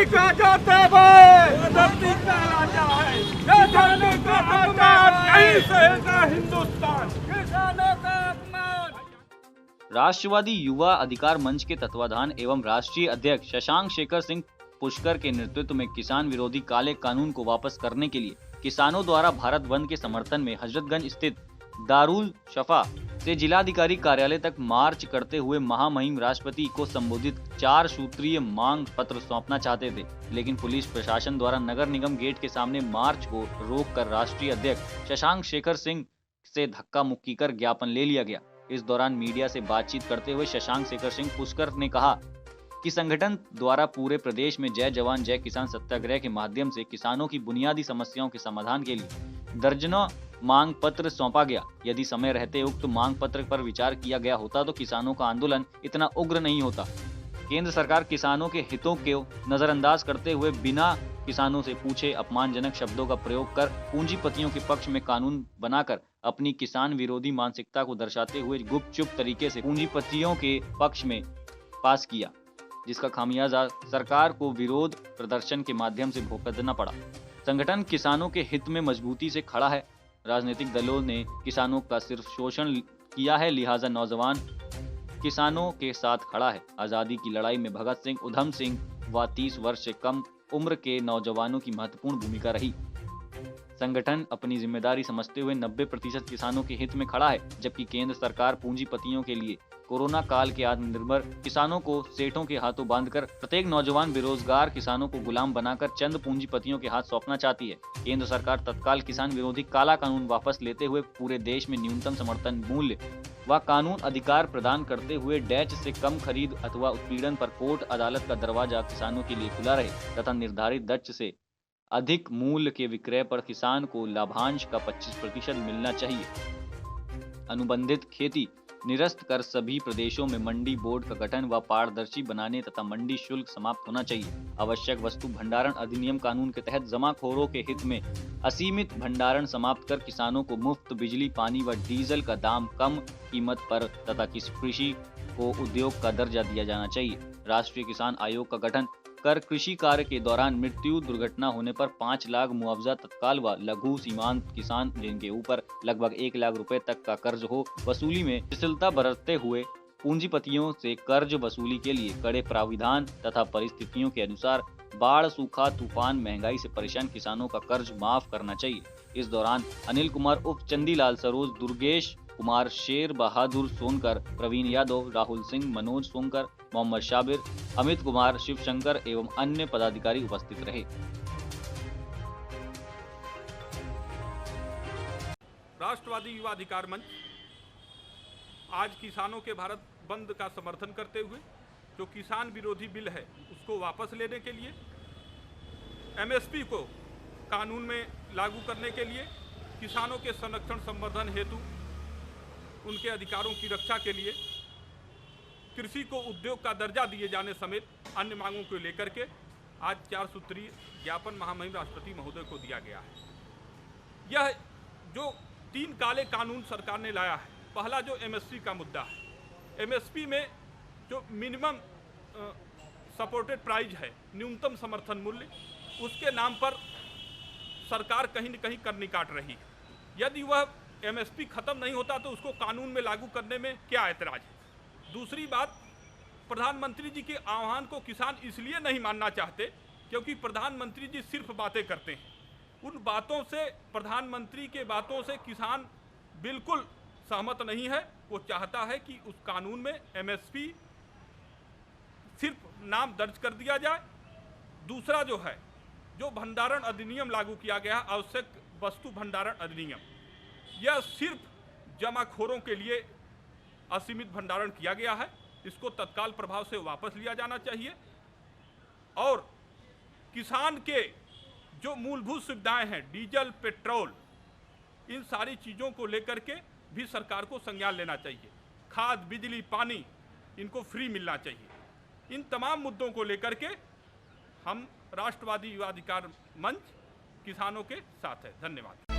का जाता है, धरती का राजा है, किसानों का अपमान नहीं सहेगा हिंदुस्तान, किसानों का अपमान। राष्ट्रवादी युवा अधिकार मंच के तत्वाधान एवं राष्ट्रीय अध्यक्ष शशांक शेखर सिंह पुष्कर के नेतृत्व में किसान विरोधी काले कानून को वापस करने के लिए किसानों द्वारा भारत बंद के समर्थन में हजरतगंज स्थित दारुल शफा से जिलाधिकारी कार्यालय तक मार्च करते हुए महामहिम राष्ट्रपति को संबोधित 4 सूत्रीय मांग पत्र सौंपना चाहते थे, लेकिन पुलिस प्रशासन द्वारा नगर निगम गेट के सामने मार्च को रोककर राष्ट्रीय अध्यक्ष शशांक शेखर सिंह से धक्का मुक्की कर ज्ञापन ले लिया गया। इस दौरान मीडिया से बातचीत करते हुए शशांक शेखर सिंह पुष्कर ने कहा कि संगठन द्वारा पूरे प्रदेश में जय जवान जय किसान सत्याग्रह के माध्यम से किसानों की बुनियादी समस्याओं के समाधान के लिए दर्जनों मांग पत्र सौंपा गया। यदि समय रहते उक्त मांग पत्र पर विचार किया गया होता तो किसानों का आंदोलन इतना उग्र नहीं होता। केंद्र सरकार किसानों के हितों को नजरअंदाज करते हुए बिना किसानों से पूछे अपमानजनक शब्दों का प्रयोग कर पूंजीपतियों के पक्ष में कानून बनाकर अपनी किसान विरोधी मानसिकता को दर्शाते हुए गुपचुप तरीके से पूंजीपतियों के पक्ष में पास किया, जिसका खामियाजा सरकार को विरोध प्रदर्शन के माध्यम से भुगतना पड़ा। संगठन किसानों के हित में मजबूती से खड़ा है। राजनीतिक दलों ने किसानों का सिर्फ शोषण किया है, लिहाजा नौजवान किसानों के साथ खड़ा है। आजादी की लड़ाई में भगत सिंह, उधम सिंह व 30 वर्ष से कम उम्र के नौजवानों की महत्वपूर्ण भूमिका रही। संगठन अपनी जिम्मेदारी समझते हुए 90% किसानों के हित में खड़ा है, जबकि केंद्र सरकार पूंजीपतियों के लिए कोरोना काल के आत्मनिर्भर किसानों को सेठों के हाथों बांधकर प्रत्येक नौजवान बेरोजगार किसानों को गुलाम बनाकर चंद पूंजीपतियों के हाथ सौंपना चाहती है। केंद्र सरकार तत्काल किसान विरोधी काला कानून वापस लेते हुए पूरे देश में न्यूनतम समर्थन मूल्य व कानून अधिकार प्रदान करते हुए डैच से कम खरीद अथवा उत्पीड़न पर कोर्ट अदालत का दरवाजा किसानों के लिए खुला रहे तथा निर्धारित दर से अधिक मूल्य के विक्रय पर किसान को लाभांश का 25% मिलना चाहिए। अनुबंधित खेती निरस्त कर सभी प्रदेशों में मंडी बोर्ड का गठन व पारदर्शी बनाने तथा मंडी शुल्क समाप्त होना चाहिए। आवश्यक वस्तु भंडारण अधिनियम कानून के तहत जमाखोरों के हित में असीमित भंडारण समाप्त कर किसानों को मुफ्त बिजली, पानी व डीजल का दाम कम कीमत पर तथा कृषि को उद्योग का दर्जा दिया जाना चाहिए। राष्ट्रीय किसान आयोग का गठन कर कृषि कार्य के दौरान मृत्यु दुर्घटना होने पर 5 लाख मुआवजा तत्काल व लघु सीमांत किसान जिनके ऊपर लगभग 1 लाख रुपए तक का कर्ज हो वसूली में शिथिलता बरतते हुए पूंजीपतियों से कर्ज वसूली के लिए कड़े प्राविधान तथा परिस्थितियों के अनुसार बाढ़, सूखा, तूफान, महंगाई से परेशान किसानों का कर्ज माफ करना चाहिए। इस दौरान अनिल कुमार उर्फ चंदीलाल सरोज, दुर्गेश कुमार, शेर बहादुर सोनकर, प्रवीण यादव, राहुल सिंह, मनोज सोनकर, मोहम्मद शाबिर, अमित कुमार, शिवशंकर एवं अन्य पदाधिकारी उपस्थित रहे। राष्ट्रवादी युवा अधिकार मंच आज किसानों के भारत बंद का समर्थन करते हुए जो किसान विरोधी बिल है उसको वापस लेने के लिए, एमएसपी को कानून में लागू करने के लिए, किसानों के संरक्षण संवर्धन हेतु उनके अधिकारों की रक्षा के लिए, कृषि को उद्योग का दर्जा दिए जाने समेत अन्य मांगों को लेकर के आज 4 सूत्रीय ज्ञापन महामहिम राष्ट्रपति महोदय को दिया गया है। यह जो 3 काले कानून सरकार ने लाया है, पहला जो एमएसपी का मुद्दा है, एमएसपी में जो मिनिमम सपोर्टेड प्राइस है, न्यूनतम समर्थन मूल्य, उसके नाम पर सरकार कहीं न कहीं करनी काट रही है। यदि वह एमएसपी खत्म नहीं होता तो उसको कानून में लागू करने में क्या ऐतराज है। दूसरी बात, प्रधानमंत्री जी के आह्वान को किसान इसलिए नहीं मानना चाहते क्योंकि प्रधानमंत्री जी सिर्फ बातें करते हैं। उन बातों से, प्रधानमंत्री के बातों से किसान बिल्कुल सहमत नहीं है। वो चाहता है कि उस कानून में एमएसपी सिर्फ नाम दर्ज कर दिया जाए। दूसरा जो है, जो भंडारण अधिनियम लागू किया गया, आवश्यक वस्तु भंडारण अधिनियम, यह सिर्फ जमाखोरों के लिए असीमित भंडारण किया गया है। इसको तत्काल प्रभाव से वापस लिया जाना चाहिए और किसान के जो मूलभूत सुविधाएं हैं, डीजल, पेट्रोल, इन सारी चीज़ों को लेकर के भी सरकार को संज्ञान लेना चाहिए। खाद, बिजली, पानी, इनको फ्री मिलना चाहिए। इन तमाम मुद्दों को लेकर के हम राष्ट्रवादी युवा अधिकार मंच किसानों के साथ है। धन्यवाद।